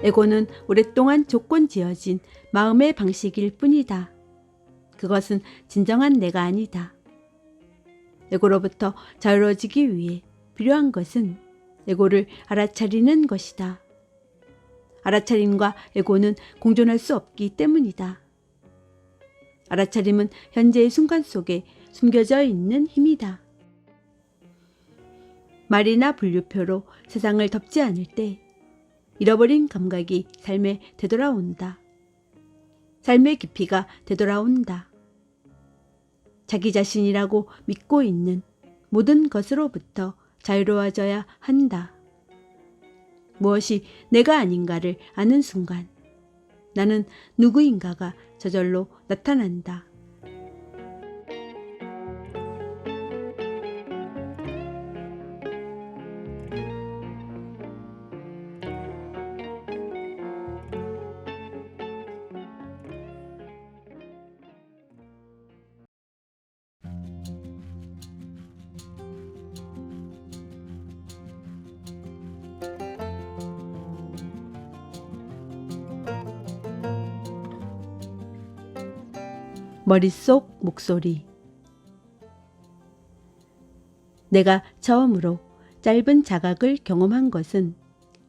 에고는 오랫동안 조건 지어진 마음의 방식일 뿐이다. 그것은 진정한 내가 아니다. 에고로부터 자유로워지기 위해 필요한 것은 에고를 알아차리는 것이다. 알아차림과 에고는 공존할 수 없기 때문이다. 알아차림은 현재의 순간 속에 숨겨져 있는 힘이다. 말이나 분류표로 세상을 덮지 않을 때 잃어버린 감각이 삶에 되돌아온다. 삶의 깊이가 되돌아온다. 자기 자신이라고 믿고 있는 모든 것으로부터 자유로워져야 한다. 무엇이 내가 아닌가를 아는 순간 나는 누구인가가 저절로 나타난다. 머릿속 목소리. 내가 처음으로 짧은 자각을 경험한 것은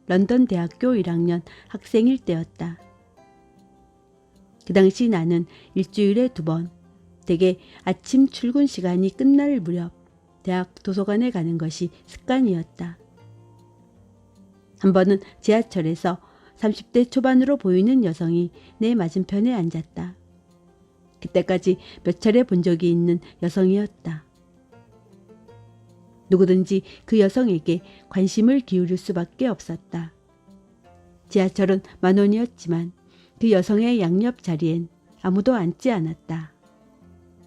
런던 대학교 1학년 학생일 때였다. 그 당시 나는 일주일에 2번, 대개 아침 출근 시간이 끝날 무렵 대학 도서관에 가는 것이 습관이었다. 한 번은 지하철에서 30대 초반으로 보이는 여성이 내 맞은편에 앉았다. 그때까지 몇 차례 본 적이 있는 여성이었다. 누구든지 그 여성에게 관심을 기울일 수밖에 없었다. 지하철은 10,000원이었지만 그 여성의 양옆 자리엔 아무도 앉지 않았다.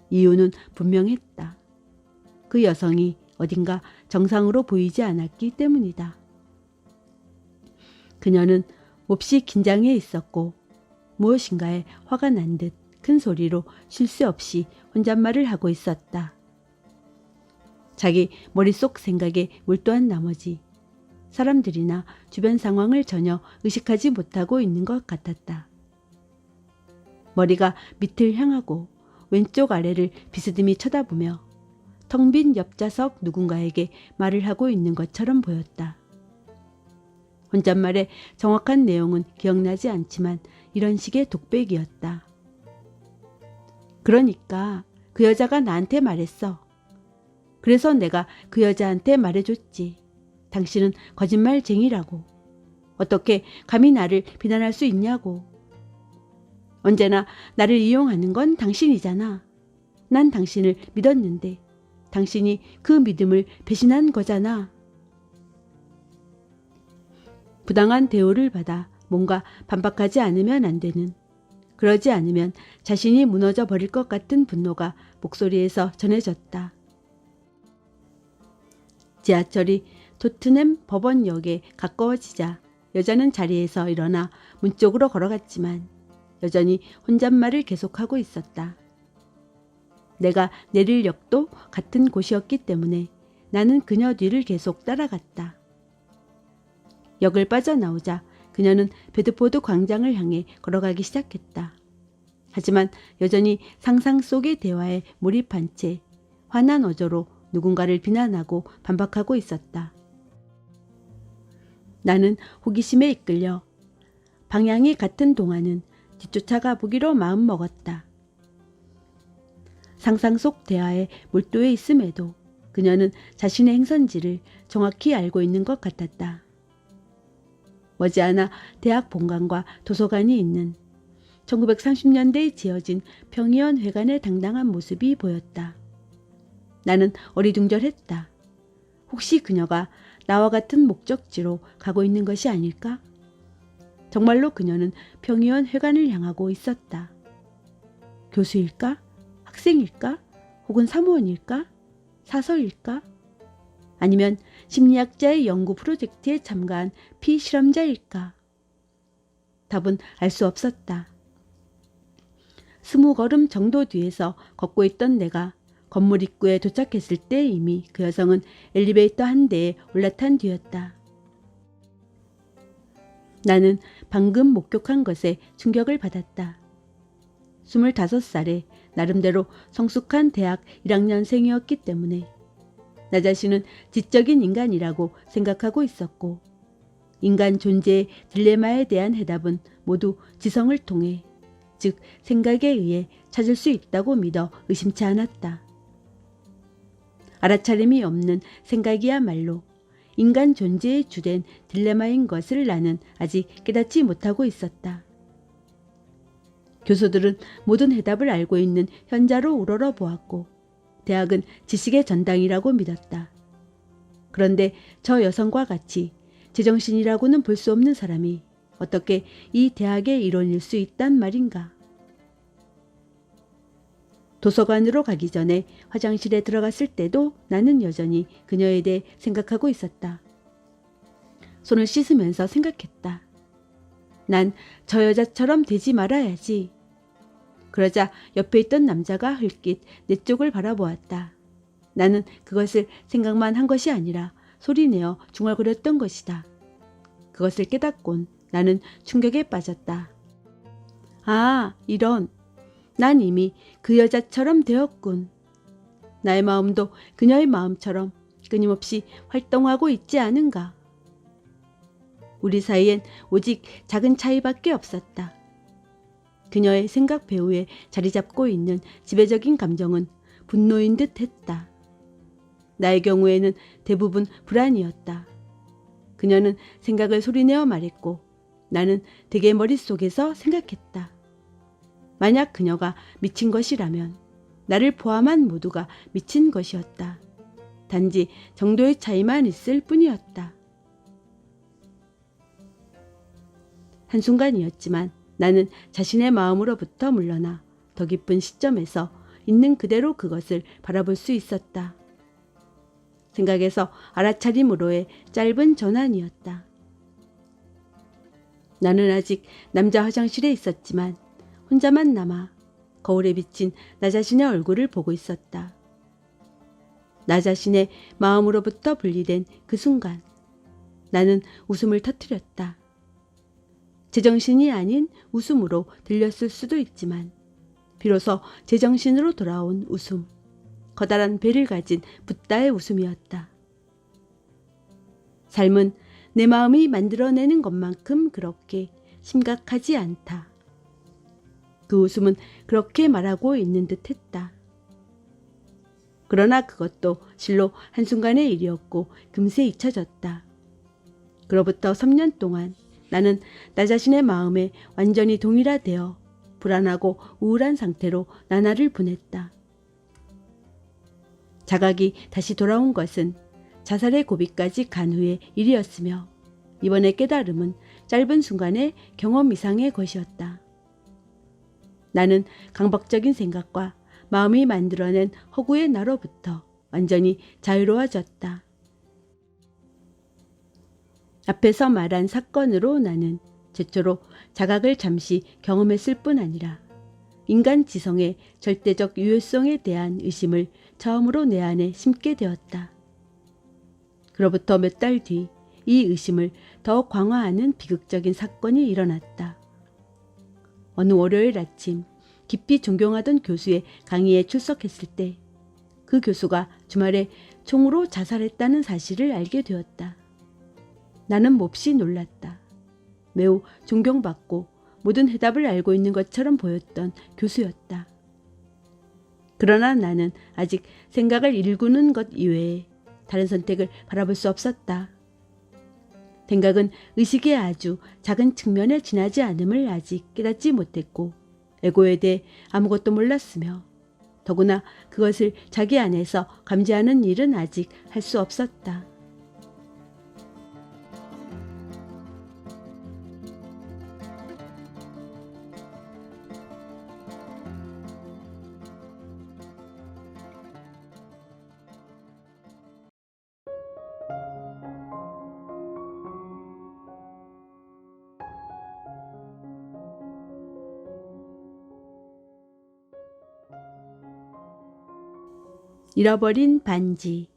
이유는 분명했다. 그 여성이 어딘가 정상으로 보이지 않았기 때문이다. 그녀는 몹시 긴장해 있었고 무엇인가에 화가 난 듯 큰 소리로 쉴 새 없이 혼잣말을 하고 있었다. 자기 머릿속 생각에 몰두한 나머지 사람들이나 주변 상황을 전혀 의식하지 못하고 있는 것 같았다. 머리가 밑을 향하고 왼쪽 아래를 비스듬히 쳐다보며 텅 빈 옆좌석 누군가에게 말을 하고 있는 것처럼 보였다. 혼잣말의 정확한 내용은 기억나지 않지만 이런 식의 독백이었다. 그러니까 그 여자가 나한테 말했어. 그래서 내가 그 여자한테 말해줬지. 당신은 거짓말쟁이라고. 어떻게 감히 나를 비난할 수 있냐고. 언제나 나를 이용하는 건 당신이잖아. 난 당신을 믿었는데 당신이 그 믿음을 배신한 거잖아. 부당한 대우를 받아 뭔가 반박하지 않으면 안 되는, 그러지 않으면 자신이 무너져 버릴 것 같은 분노가 목소리에서 전해졌다. 지하철이 토트넘 법원역에 가까워지자 여자는 자리에서 일어나 문 쪽으로 걸어갔지만 여전히 혼잣말을 계속하고 있었다. 내가 내릴 역도 같은 곳이었기 때문에 나는 그녀 뒤를 계속 따라갔다. 역을 빠져나오자 그녀는 베드포드 광장을 향해 걸어가기 시작했다. 하지만 여전히 상상 속의 대화에 몰입한 채 화난 어조로 누군가를 비난하고 반박하고 있었다. 나는 호기심에 이끌려 방향이 같은 동안은 뒤쫓아가 보기로 마음먹었다. 상상 속 대화에 몰두해 있음에도 그녀는 자신의 행선지를 정확히 알고 있는 것 같았다. 머지않아 대학 본관과 도서관이 있는 1930년대에 지어진 평의원 회관의 당당한 모습이 보였다. 나는 어리둥절했다. 혹시 그녀가 나와 같은 목적지로 가고 있는 것이 아닐까? 정말로 그녀는 평의원 회관을 향하고 있었다. 교수일까? 학생일까? 혹은 사무원일까? 사서일까? 아니면 심리학자의 연구 프로젝트에 참가한 피실험자일까? 답은 알 수 없었다. 20걸음 정도 뒤에서 걷고 있던 내가 건물 입구에 도착했을 때 이미 그 여성은 엘리베이터 한 대에 올라탄 뒤였다. 나는 방금 목격한 것에 충격을 받았다. 25살에 나름대로 성숙한 대학 1학년생이었기 때문에 나 자신은 지적인 인간이라고 생각하고 있었고, 인간 존재의 딜레마에 대한 해답은 모두 지성을 통해, 즉 생각에 의해 찾을 수 있다고 믿어 의심치 않았다. 알아차림이 없는 생각이야말로 인간 존재의 주된 딜레마인 것을 나는 아직 깨닫지 못하고 있었다. 교수들은 모든 해답을 알고 있는 현자로 우러러 보았고, 대학은 지식의 전당이라고 믿었다. 그런데 저 여성과 같이 제정신이라고는 볼 수 없는 사람이 어떻게 이 대학의 일원일 수 있단 말인가. 도서관으로 가기 전에 화장실에 들어갔을 때도 나는 여전히 그녀에 대해 생각하고 있었다. 손을 씻으면서 생각했다. 난 저 여자처럼 되지 말아야지. 그러자 옆에 있던 남자가 흘낏 내 쪽을 바라보았다. 나는 그것을 생각만 한 것이 아니라 소리내어 중얼거렸던 것이다. 그것을 깨닫곤 나는 충격에 빠졌다. 아, 이런. 난 이미 그 여자처럼 되었군. 나의 마음도 그녀의 마음처럼 끊임없이 활동하고 있지 않은가. 우리 사이엔 오직 작은 차이밖에 없었다. 그녀의 생각 배후에 자리 잡고 있는 지배적인 감정은 분노인 듯 했다. 나의 경우에는 대부분 불안이었다. 그녀는 생각을 소리내어 말했고, 나는 되게 머릿속에서 생각했다. 만약 그녀가 미친 것이라면 나를 포함한 모두가 미친 것이었다. 단지 정도의 차이만 있을 뿐이었다. 한순간이었지만 나는 자신의 마음으로부터 물러나 더 깊은 시점에서 있는 그대로 그것을 바라볼 수 있었다. 생각에서 알아차림으로의 짧은 전환이었다. 나는 아직 남자 화장실에 있었지만 혼자만 남아 거울에 비친 나 자신의 얼굴을 보고 있었다. 나 자신의 마음으로부터 분리된 그 순간 나는 웃음을 터뜨렸다. 제정신이 아닌 웃음으로 들렸을 수도 있지만 비로소 제정신으로 돌아온 웃음, 커다란 배를 가진 붓다의 웃음이었다. 삶은 내 마음이 만들어내는 것만큼 그렇게 심각하지 않다. 그 웃음은 그렇게 말하고 있는 듯 했다. 그러나 그것도 실로 한순간의 일이었고 금세 잊혀졌다. 그로부터 3년 동안 나는 나 자신의 마음에 완전히 동일화되어 불안하고 우울한 상태로 나날을 보냈다. 자각이 다시 돌아온 것은 자살의 고비까지 간 후의 일이었으며, 이번의 깨달음은 짧은 순간의 경험 이상의 것이었다. 나는 강박적인 생각과 마음이 만들어낸 허구의 나로부터 완전히 자유로워졌다. 앞에서 말한 사건으로 나는 최초로 자각을 잠시 경험했을 뿐 아니라 인간 지성의 절대적 유효성에 대한 의심을 처음으로 내 안에 심게 되었다. 그로부터 몇 달 뒤 이 의심을 더 강화하는 비극적인 사건이 일어났다. 어느 월요일 아침 깊이 존경하던 교수의 강의에 출석했을 때 그 교수가 주말에 총으로 자살했다는 사실을 알게 되었다. 나는 몹시 놀랐다. 매우 존경받고 모든 해답을 알고 있는 것처럼 보였던 교수였다. 그러나 나는 아직 생각을 일구는 것 이외에 다른 선택을 바라볼 수 없었다. 생각은 의식의 아주 작은 측면에 지나지 않음을 아직 깨닫지 못했고, 에고에 대해 아무것도 몰랐으며 더구나 그것을 자기 안에서 감지하는 일은 아직 할 수 없었다. 잃어버린 반지.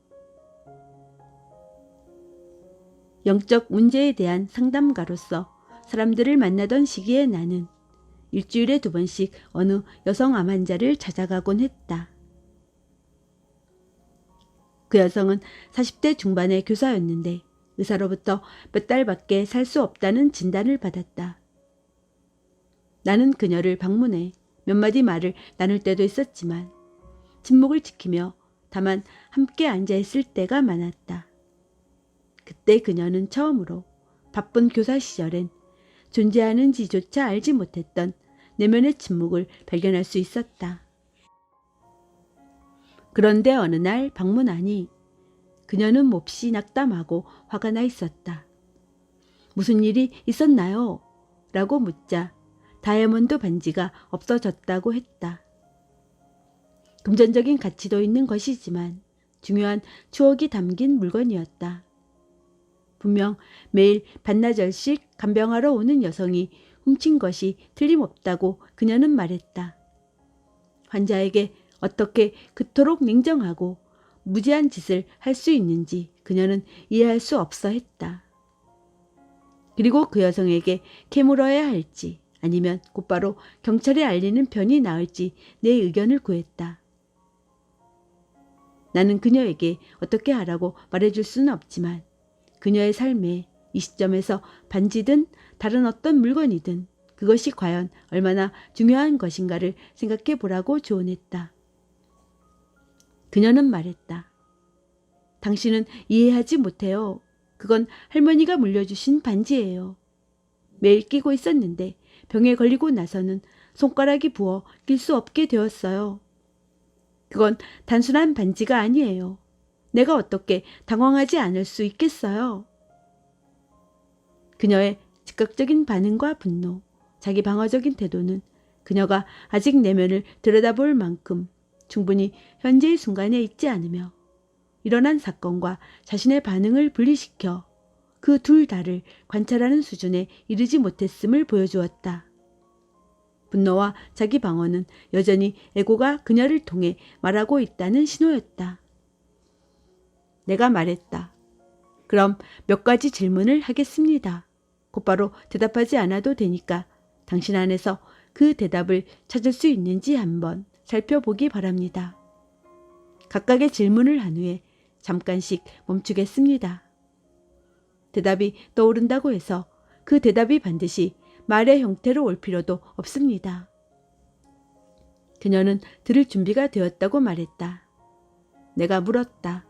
영적 문제에 대한 상담가로서 사람들을 만나던 시기에 나는 일주일에 2번씩 어느 여성 암 환자를 찾아가곤 했다. 그 여성은 40대 중반의 교사였는데 의사로부터 몇 달밖에 살 수 없다는 진단을 받았다. 나는 그녀를 방문해 몇 마디 말을 나눌 때도 있었지만 침묵을 지키며 다만 함께 앉아 있을 때가 많았다. 그때 그녀는 처음으로 바쁜 교사 시절엔 존재하는지조차 알지 못했던 내면의 침묵을 발견할 수 있었다. 그런데 어느 날 방문하니 그녀는 몹시 낙담하고 화가 나 있었다. 무슨 일이 있었나요? 라고 묻자 다이아몬드 반지가 없어졌다고 했다. 금전적인 가치도 있는 것이지만 중요한 추억이 담긴 물건이었다. 분명 매일 반나절씩 간병하러 오는 여성이 훔친 것이 틀림없다고 그녀는 말했다. 환자에게 어떻게 그토록 냉정하고 무지한 짓을 할 수 있는지 그녀는 이해할 수 없어 했다. 그리고 그 여성에게 캐물어야 할지 아니면 곧바로 경찰에 알리는 편이 나을지 내 의견을 구했다. 나는 그녀에게 어떻게 하라고 말해줄 수는 없지만 그녀의 삶에 이 시점에서 반지든 다른 어떤 물건이든 그것이 과연 얼마나 중요한 것인가를 생각해 보라고 조언했다. 그녀는 말했다. 당신은 이해하지 못해요. 그건 할머니가 물려주신 반지예요. 매일 끼고 있었는데 병에 걸리고 나서는 손가락이 부어 낄 수 없게 되었어요. 그건 단순한 반지가 아니에요. 내가 어떻게 당황하지 않을 수 있겠어요? 그녀의 즉각적인 반응과 분노, 자기 방어적인 태도는 그녀가 아직 내면을 들여다볼 만큼 충분히 현재의 순간에 있지 않으며 일어난 사건과 자신의 반응을 분리시켜 그 둘 다를 관찰하는 수준에 이르지 못했음을 보여주었다. 분노와 자기 방어는 여전히 에고가 그녀를 통해 말하고 있다는 신호였다. 내가 말했다. 그럼 몇 가지 질문을 하겠습니다. 곧바로 대답하지 않아도 되니까 당신 안에서 그 대답을 찾을 수 있는지 한번 살펴보기 바랍니다. 각각의 질문을 한 후에 잠깐씩 멈추겠습니다. 대답이 떠오른다고 해서 그 대답이 반드시 말의 형태로 올 필요도 없습니다. 그녀는 들을 준비가 되었다고 말했다. 내가 물었다.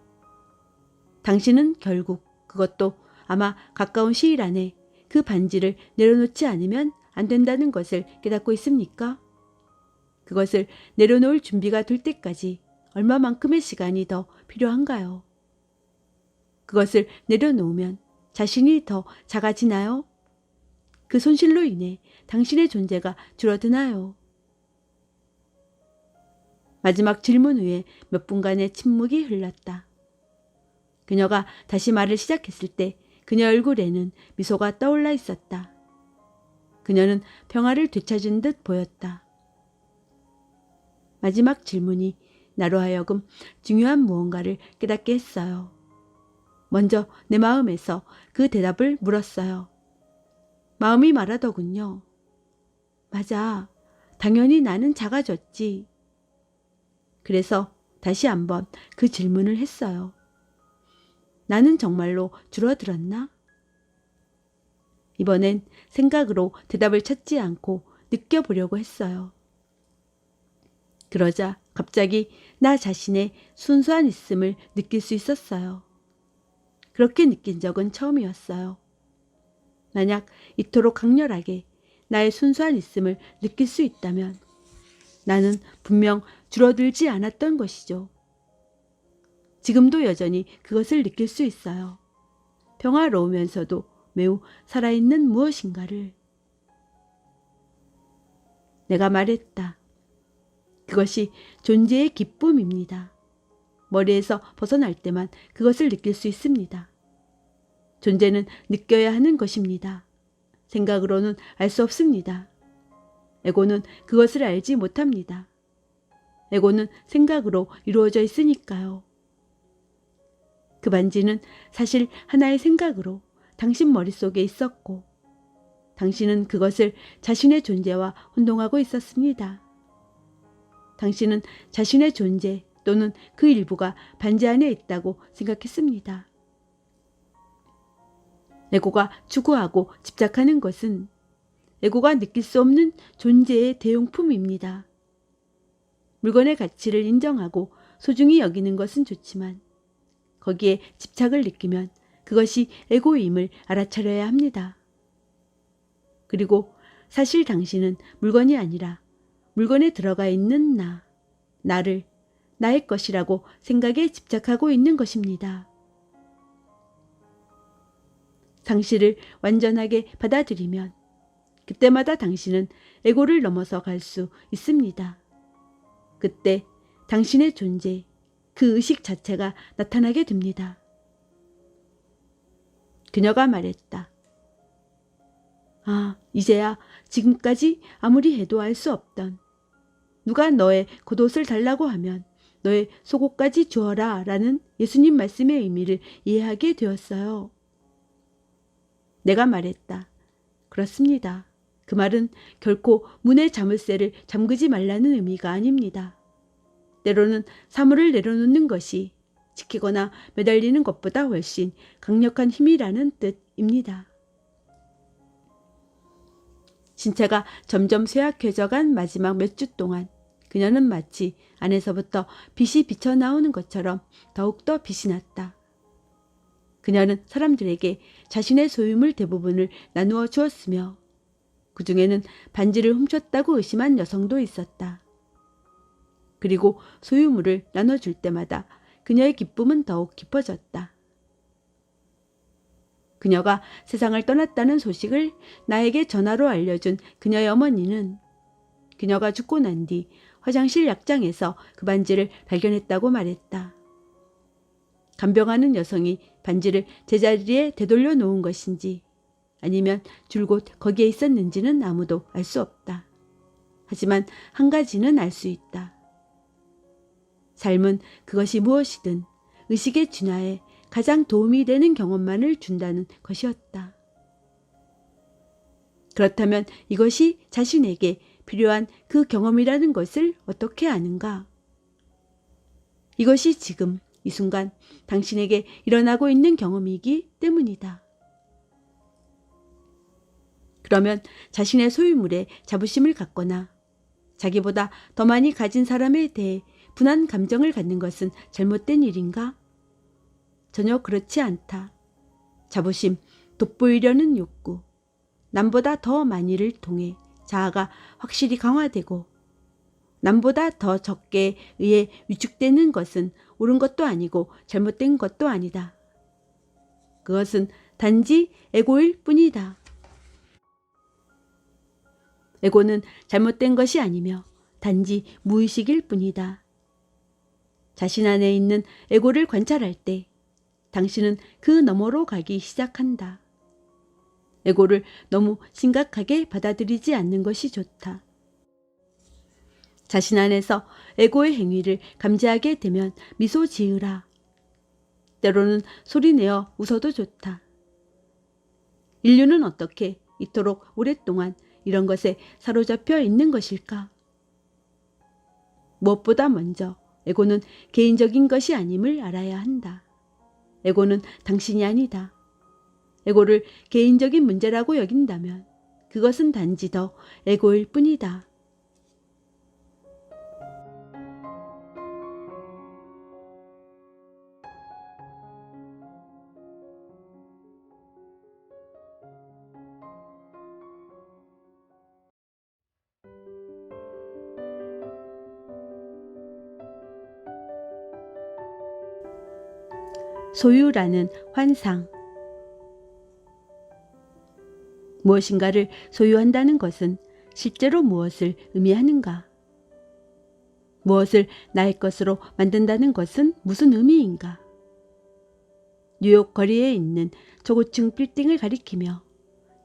당신은 결국 그것도 아마 가까운 시일 안에 그 반지를 내려놓지 않으면 안 된다는 것을 깨닫고 있습니까? 그것을 내려놓을 준비가 될 때까지 얼마만큼의 시간이 더 필요한가요? 그것을 내려놓으면 자신이 더 작아지나요? 그 손실로 인해 당신의 존재가 줄어드나요? 마지막 질문 후에 몇 분간의 침묵이 흘렀다. 그녀가 다시 말을 시작했을 때 그녀 얼굴에는 미소가 떠올라 있었다. 그녀는 평화를 되찾은 듯 보였다. 마지막 질문이 나로 하여금 중요한 무언가를 깨닫게 했어요. 먼저 내 마음에서 그 대답을 물었어요. 마음이 말하더군요. 맞아. 당연히 나는 작아졌지. 그래서 다시 한번 그 질문을 했어요. 나는 정말로 줄어들었나? 이번엔 생각으로 대답을 찾지 않고 느껴보려고 했어요. 그러자 갑자기 나 자신의 순수한 있음을 느낄 수 있었어요. 그렇게 느낀 적은 처음이었어요. 만약 이토록 강렬하게 나의 순수한 있음을 느낄 수 있다면 나는 분명 줄어들지 않았던 것이죠. 지금도 여전히 그것을 느낄 수 있어요. 평화로우면서도 매우 살아있는 무엇인가를. 내가 말했다. 그것이 존재의 기쁨입니다. 머리에서 벗어날 때만 그것을 느낄 수 있습니다. 존재는 느껴야 하는 것입니다. 생각으로는 알 수 없습니다. 에고는 그것을 알지 못합니다. 에고는 생각으로 이루어져 있으니까요. 그 반지는 사실 하나의 생각으로 당신 머릿속에 있었고 당신은 그것을 자신의 존재와 혼동하고 있었습니다. 당신은 자신의 존재 또는 그 일부가 반지 안에 있다고 생각했습니다. 에고가 추구하고 집착하는 것은 에고가 느낄 수 없는 존재의 대용품입니다. 물건의 가치를 인정하고 소중히 여기는 것은 좋지만 거기에 집착을 느끼면 그것이 에고임을 알아차려야 합니다. 그리고 사실 당신은 물건이 아니라 물건에 들어가 있는 나를 나의 것이라고 생각에 집착하고 있는 것입니다. 당신을 완전하게 받아들이면 그때마다 당신은 에고를 넘어서 갈 수 있습니다. 그때 당신의 존재, 그 의식 자체가 나타나게 됩니다. 그녀가 말했다. 이제야 지금까지 아무리 해도 알 수 없던 누가 너의 겉옷을 달라고 하면 너의 속옷까지 주어라 라는 예수님 말씀의 의미를 이해하게 되었어요. 내가 말했다. 그렇습니다. 그 말은 결코 문의 자물쇠를 잠그지 말라는 의미가 아닙니다. 때로는 사물을 내려놓는 것이 지키거나 매달리는 것보다 훨씬 강력한 힘이라는 뜻입니다. 신체가 점점 쇠약해져간 마지막 몇 주 동안 그녀는 마치 안에서부터 빛이 비쳐나오는 것처럼 더욱더 빛이 났다. 그녀는 사람들에게 자신의 소유물 대부분을 나누어 주었으며 그 중에는 반지를 훔쳤다고 의심한 여성도 있었다. 그리고 소유물을 나눠줄 때마다 그녀의 기쁨은 더욱 깊어졌다. 그녀가 세상을 떠났다는 소식을 나에게 전화로 알려준 그녀의 어머니는 그녀가 죽고 난 뒤 화장실 약장에서 그 반지를 발견했다고 말했다. 간병하는 여성이 반지를 제자리에 되돌려 놓은 것인지 아니면 줄곧 거기에 있었는지는 아무도 알 수 없다. 하지만 한 가지는 알 수 있다. 삶은 그것이 무엇이든 의식의 진화에 가장 도움이 되는 경험만을 준다는 것이었다. 그렇다면 이것이 자신에게 필요한 그 경험이라는 것을 어떻게 아는가? 이것이 지금 이 순간 당신에게 일어나고 있는 경험이기 때문이다. 그러면 자신의 소유물에 자부심을 갖거나 자기보다 더 많이 가진 사람에 대해 분한 감정을 갖는 것은 잘못된 일인가? 전혀 그렇지 않다. 자부심, 돋보이려는 욕구, 남보다 더 많이를 통해 자아가 확실히 강화되고 남보다 더 적게 의해 위축되는 것은 옳은 것도 아니고 잘못된 것도 아니다. 그것은 단지 에고일 뿐이다. 에고는 잘못된 것이 아니며 단지 무의식일 뿐이다. 자신 안에 있는 에고를 관찰할 때 당신은 그 너머로 가기 시작한다. 에고를 너무 심각하게 받아들이지 않는 것이 좋다. 자신 안에서 에고의 행위를 감지하게 되면 미소 지으라. 때로는 소리내어 웃어도 좋다. 인류는 어떻게 이토록 오랫동안 이런 것에 사로잡혀 있는 것일까? 무엇보다 먼저 에고는 개인적인 것이 아님을 알아야 한다. 에고는 당신이 아니다. 에고를 개인적인 문제라고 여긴다면 그것은 단지 더 에고일 뿐이다. 소유라는 환상. 무엇인가를 소유한다는 것은 실제로 무엇을 의미하는가? 무엇을 나의 것으로 만든다는 것은 무슨 의미인가? 뉴욕 거리에 있는 저고층 빌딩을 가리키며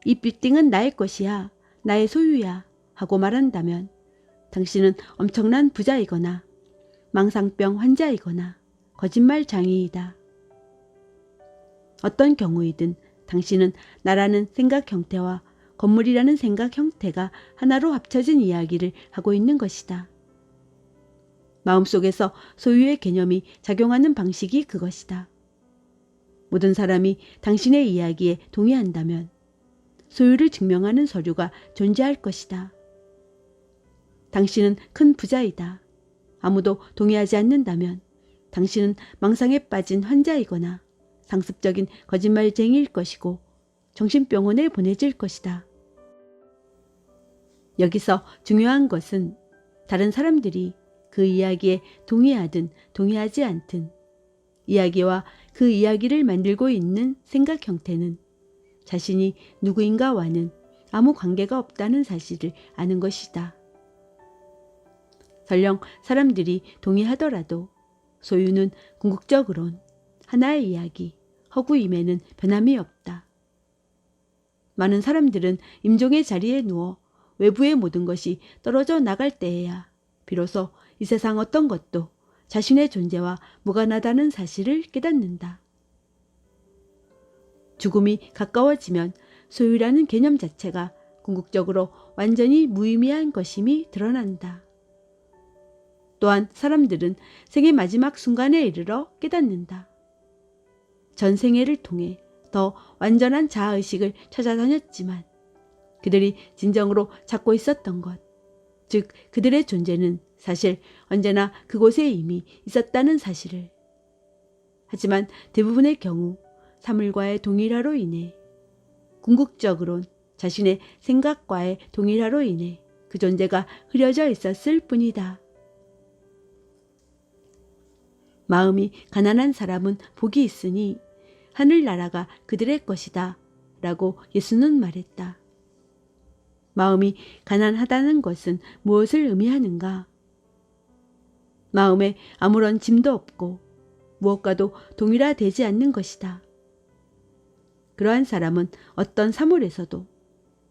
이 빌딩은 나의 것이야, 나의 소유야 하고 말한다면 당신은 엄청난 부자이거나 망상병 환자이거나 거짓말장애이다. 어떤 경우이든 당신은 나라는 생각 형태와 건물이라는 생각 형태가 하나로 합쳐진 이야기를 하고 있는 것이다. 마음속에서 소유의 개념이 작용하는 방식이 그것이다. 모든 사람이 당신의 이야기에 동의한다면 소유를 증명하는 서류가 존재할 것이다. 당신은 큰 부자이다. 아무도 동의하지 않는다면 당신은 망상에 빠진 환자이거나 상습적인 거짓말쟁이일 것이고 정신병원에 보내질 것이다. 여기서 중요한 것은 다른 사람들이 그 이야기에 동의하든 동의하지 않든 이야기와 그 이야기를 만들고 있는 생각 형태는 자신이 누구인가와는 아무 관계가 없다는 사실을 아는 것이다. 설령 사람들이 동의하더라도 소유는 궁극적으론 하나의 이야기, 허구임에는 변함이 없다. 많은 사람들은 임종의 자리에 누워 외부의 모든 것이 떨어져 나갈 때에야 비로소 이 세상 어떤 것도 자신의 존재와 무관하다는 사실을 깨닫는다. 죽음이 가까워지면 소유라는 개념 자체가 궁극적으로 완전히 무의미한 것임이 드러난다. 또한 사람들은 생의 마지막 순간에 이르러 깨닫는다. 전 생애를 통해 더 완전한 자아의식을 찾아다녔지만 그들이 진정으로 찾고 있었던 것, 즉 그들의 존재는 사실 언제나 그곳에 이미 있었다는 사실을. 하지만 대부분의 경우 사물과의 동일화로 인해, 궁극적으론 자신의 생각과의 동일화로 인해 그 존재가 흐려져 있었을 뿐이다. 마음이 가난한 사람은 복이 있으니 하늘나라가 그들의 것이다 라고 예수는 말했다. 마음이 가난하다는 것은 무엇을 의미하는가? 마음에 아무런 짐도 없고 무엇과도 동일화되지 않는 것이다. 그러한 사람은 어떤 사물에서도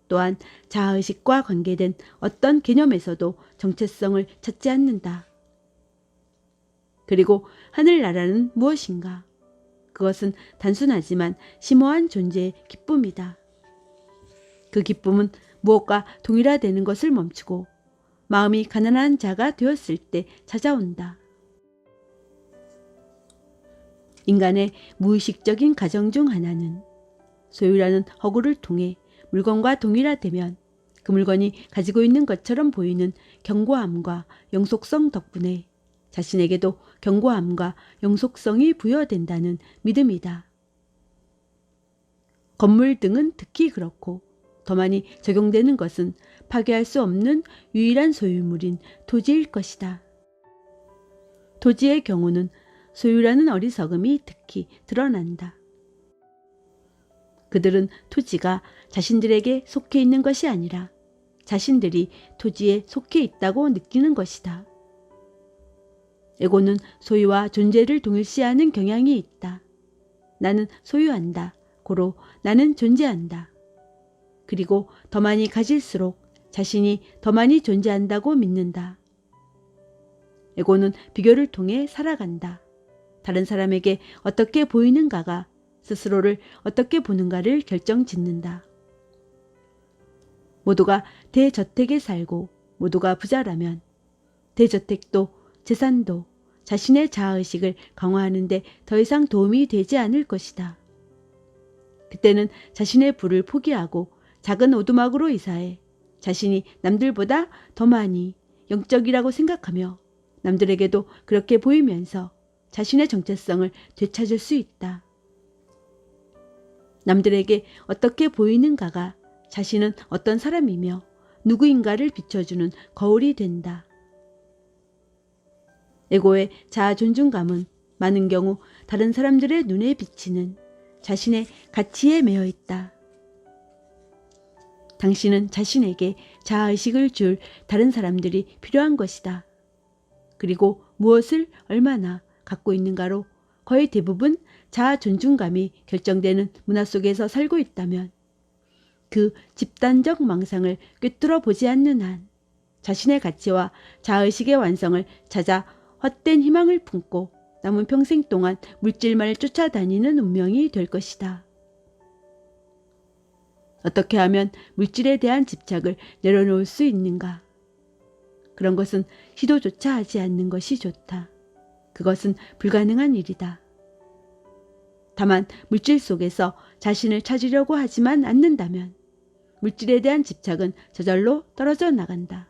또한 자아의식과 관계된 어떤 개념에서도 정체성을 찾지 않는다. 그리고 하늘나라는 무엇인가? 그것은 단순하지만 심오한 존재의 기쁨이다. 그 기쁨은 무엇과 동일화되는 것을 멈추고 마음이 가난한 자가 되었을 때 찾아온다. 인간의 무의식적인 가정 중 하나는 소유라는 허구를 통해 물건과 동일화되면 그 물건이 가지고 있는 것처럼 보이는 견고함과 영속성 덕분에 자신에게도 견고함과 영속성이 부여된다는 믿음이다. 건물 등은 특히 그렇고 더 많이 적용되는 것은 파괴할 수 없는 유일한 소유물인 토지일 것이다. 토지의 경우는 소유라는 어리석음이 특히 드러난다. 그들은 토지가 자신들에게 속해 있는 것이 아니라 자신들이 토지에 속해 있다고 느끼는 것이다. 에고는 소유와 존재를 동일시하는 경향이 있다. 나는 소유한다. 고로 나는 존재한다. 그리고 더 많이 가질수록 자신이 더 많이 존재한다고 믿는다. 에고는 비교를 통해 살아간다. 다른 사람에게 어떻게 보이는가가 스스로를 어떻게 보는가를 결정짓는다. 모두가 대저택에 살고 모두가 부자라면 대저택도 재산도 자신의 자아의식을 강화하는 데 더 이상 도움이 되지 않을 것이다. 그때는 자신의 부를 포기하고 작은 오두막으로 이사해 자신이 남들보다 더 많이 영적이라고 생각하며 남들에게도 그렇게 보이면서 자신의 정체성을 되찾을 수 있다. 남들에게 어떻게 보이는가가 자신은 어떤 사람이며 누구인가를 비춰주는 거울이 된다. 에고의 자아 존중감은 많은 경우 다른 사람들의 눈에 비치는 자신의 가치에 매여 있다. 당신은 자신에게 자아의식을 줄 다른 사람들이 필요한 것이다. 그리고 무엇을 얼마나 갖고 있는가로 거의 대부분 자아 존중감이 결정되는 문화 속에서 살고 있다면 그 집단적 망상을 꿰뚫어 보지 않는 한 자신의 가치와 자아의식의 완성을 찾아 헛된 희망을 품고 남은 평생 동안 물질만을 쫓아다니는 운명이 될 것이다. 어떻게 하면 물질에 대한 집착을 내려놓을 수 있는가? 그런 것은 시도조차 하지 않는 것이 좋다. 그것은 불가능한 일이다. 다만 물질 속에서 자신을 찾으려고 하지만 않는다면 물질에 대한 집착은 저절로 떨어져 나간다.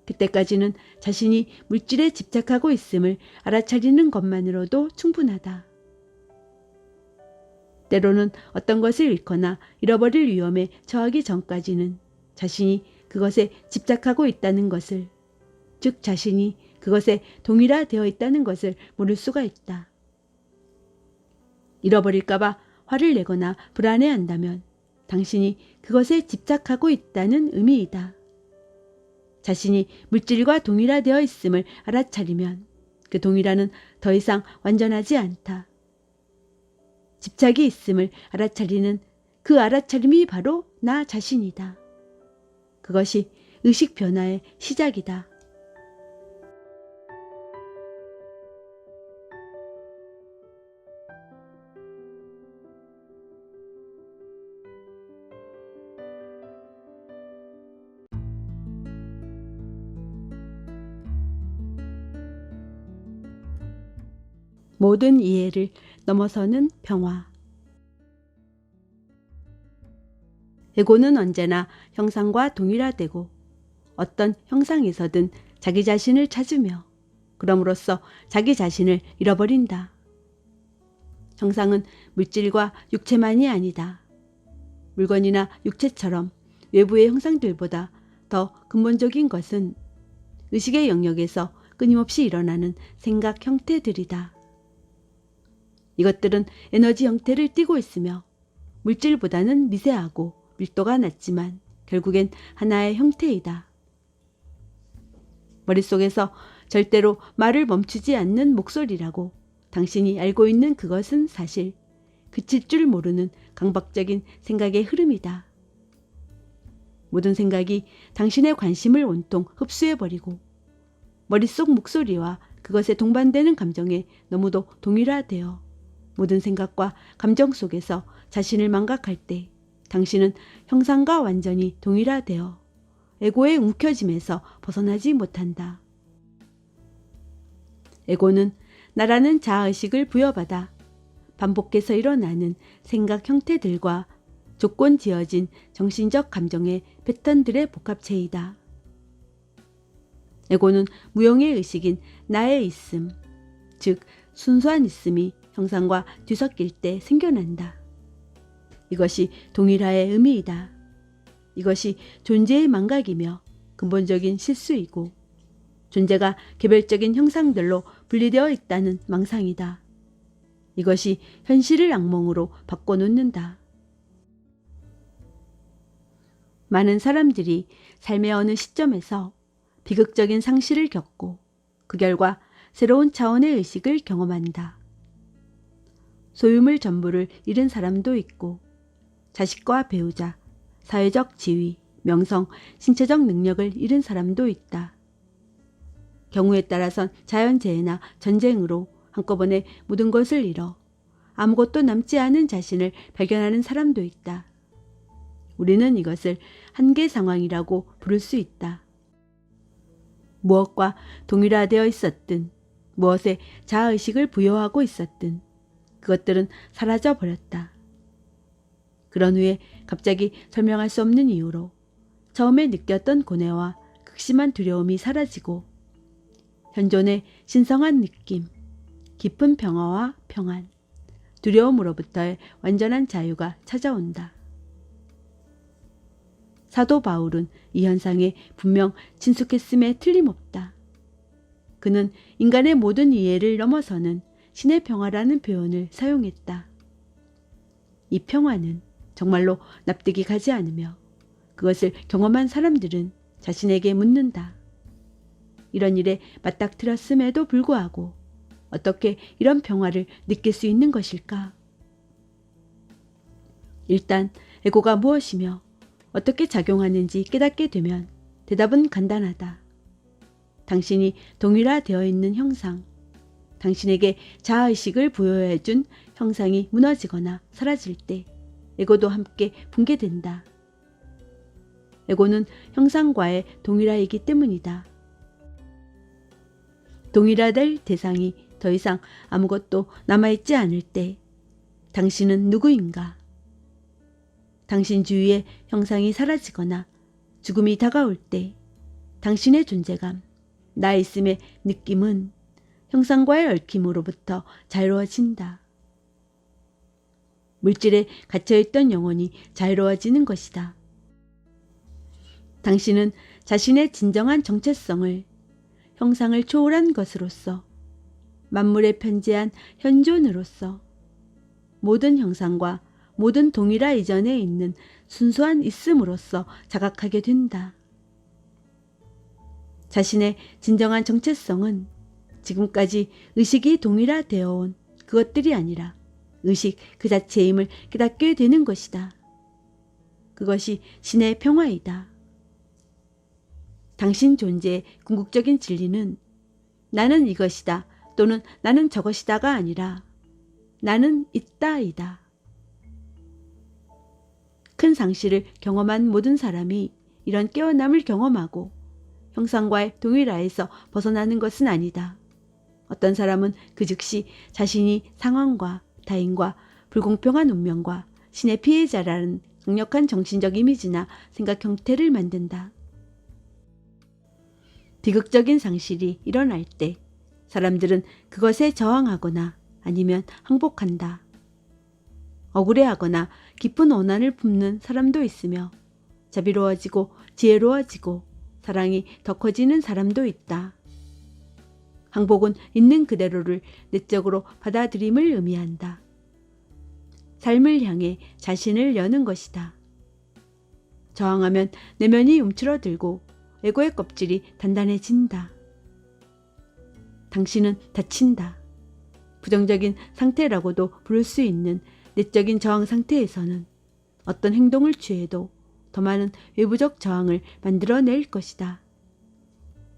그때까지는 자신이 물질에 집착하고 있음을 알아차리는 것만으로도 충분하다. 때로는 어떤 것을 잃거나 잃어버릴 위험에 처하기 전까지는 자신이 그것에 집착하고 있다는 것을, 즉 자신이 그것에 동일화되어 있다는 것을 모를 수가 있다. 잃어버릴까봐 화를 내거나 불안해한다면 당신이 그것에 집착하고 있다는 의미이다. 자신이 물질과 동일화되어 있음을 알아차리면 그 동일화는 더 이상 완전하지 않다. 집착이 있음을 알아차리는 그 알아차림이 바로 나 자신이다. 그것이 의식 변화의 시작이다. 모든 이해를 넘어서는 평화. 에고는 언제나 형상과 동일화되고 어떤 형상에서든 자기 자신을 찾으며 그럼으로써 자기 자신을 잃어버린다. 형상은 물질과 육체만이 아니다. 물건이나 육체처럼 외부의 형상들보다 더 근본적인 것은 의식의 영역에서 끊임없이 일어나는 생각 형태들이다. 이것들은 에너지 형태를 띠고 있으며 물질보다는 미세하고 밀도가 낮지만 결국엔 하나의 형태이다. 머릿속에서 절대로 말을 멈추지 않는 목소리라고 당신이 알고 있는 그것은 사실 그칠 줄 모르는 강박적인 생각의 흐름이다. 모든 생각이 당신의 관심을 온통 흡수해버리고 머릿속 목소리와 그것에 동반되는 감정에 너무도 동일화되어 모든 생각과 감정 속에서 자신을 망각할 때 당신은 형상과 완전히 동일화되어 에고의 움켜짐에서 벗어나지 못한다. 에고는 나라는 자아의식을 부여받아 반복해서 일어나는 생각 형태들과 조건 지어진 정신적 감정의 패턴들의 복합체이다. 에고는 무형의 의식인 나의 있음, 즉 순수한 있음이 형상과 뒤섞일 때 생겨난다. 이것이 동일화의 의미이다. 이것이 존재의 망각이며 근본적인 실수이고 존재가 개별적인 형상들로 분리되어 있다는 망상이다. 이것이 현실을 악몽으로 바꿔놓는다. 많은 사람들이 삶의 어느 시점에서 비극적인 상실을 겪고 그 결과 새로운 차원의 의식을 경험한다. 소유물 전부를 잃은 사람도 있고 자식과 배우자, 사회적 지위, 명성, 신체적 능력을 잃은 사람도 있다. 경우에 따라선 자연재해나 전쟁으로 한꺼번에 모든 것을 잃어 아무것도 남지 않은 자신을 발견하는 사람도 있다. 우리는 이것을 한계 상황이라고 부를 수 있다. 무엇과 동일화되어 있었든 무엇에 자아의식을 부여하고 있었든 그것들은 사라져 버렸다. 그런 후에 갑자기 설명할 수 없는 이유로 처음에 느꼈던 고뇌와 극심한 두려움이 사라지고 현존의 신성한 느낌, 깊은 평화와 평안, 두려움으로부터의 완전한 자유가 찾아온다. 사도 바울은 이 현상에 분명 친숙했음에 틀림없다. 그는 인간의 모든 이해를 넘어서는 신의 평화라는 표현을 사용했다. 이 평화는 정말로 납득이 가지 않으며 그것을 경험한 사람들은 자신에게 묻는다. 이런 일에 맞닥뜨렸음에도 불구하고 어떻게 이런 평화를 느낄 수 있는 것일까? 일단 에고가 무엇이며 어떻게 작용하는지 깨닫게 되면 대답은 간단하다. 당신이 동일화되어 있는 형상, 당신에게 자아의식을 부여해준 형상이 무너지거나 사라질 때 에고도 함께 붕괴된다. 에고는 형상과의 동일화이기 때문이다. 동일화될 대상이 더 이상 아무것도 남아있지 않을 때 당신은 누구인가? 당신 주위의 형상이 사라지거나 죽음이 다가올 때 당신의 존재감, 나 있음의 느낌은 형상과의 얽힘으로부터 자유로워진다. 물질에 갇혀있던 영혼이 자유로워지는 것이다. 당신은 자신의 진정한 정체성을 형상을 초월한 것으로서 만물에 편재한 현존으로서 모든 형상과 모든 동일화 이전에 있는 순수한 있음으로서 자각하게 된다. 자신의 진정한 정체성은 지금까지 의식이 동일화되어 온 그것들이 아니라 의식 그 자체임을 깨닫게 되는 것이다. 그것이 신의 평화이다. 당신 존재의 궁극적인 진리는 나는 이것이다 또는 나는 저것이다가 아니라 나는 있다이다. 큰 상실을 경험한 모든 사람이 이런 깨어남을 경험하고 형상과의 동일화에서 벗어나는 것은 아니다. 어떤 사람은 그 즉시 자신이 상황과 타인과 불공평한 운명과 신의 피해자라는 강력한 정신적 이미지나 생각 형태를 만든다. 비극적인 상실이 일어날 때 사람들은 그것에 저항하거나 아니면 항복한다. 억울해하거나 깊은 원한을 품는 사람도 있으며 자비로워지고 지혜로워지고 사랑이 더 커지는 사람도 있다. 항복은 있는 그대로를 내적으로 받아들임을 의미한다. 삶을 향해 자신을 여는 것이다. 저항하면 내면이 움츠러들고 에고의 껍질이 단단해진다. 당신은 다친다. 부정적인 상태라고도 부를 수 있는 내적인 저항 상태에서는 어떤 행동을 취해도 더 많은 외부적 저항을 만들어낼 것이다.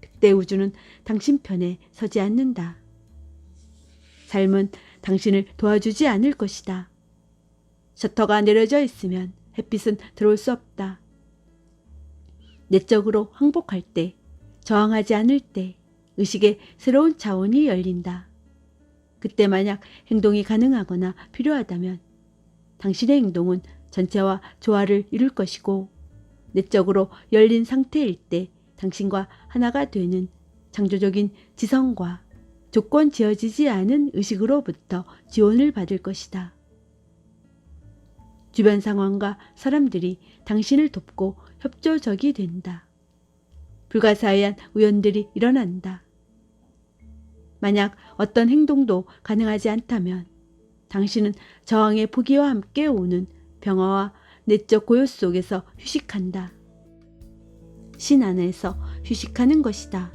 그때 우주는 당신 편에 서지 않는다. 삶은 당신을 도와주지 않을 것이다. 셔터가 내려져 있으면 햇빛은 들어올 수 없다. 내적으로 항복할 때, 저항하지 않을 때 의식의 새로운 차원이 열린다. 그때 만약 행동이 가능하거나 필요하다면 당신의 행동은 전체와 조화를 이룰 것이고 내적으로 열린 상태일 때 당신과 하나가 되는 창조적인 지성과 조건 지어지지 않은 의식으로부터 지원을 받을 것이다. 주변 상황과 사람들이 당신을 돕고 협조적이 된다. 불가사의한 우연들이 일어난다. 만약 어떤 행동도 가능하지 않다면 당신은 저항의 포기와 함께 오는 평화와 내적 고요 속에서 휴식한다. 신 안에서 휴식하는 것이다.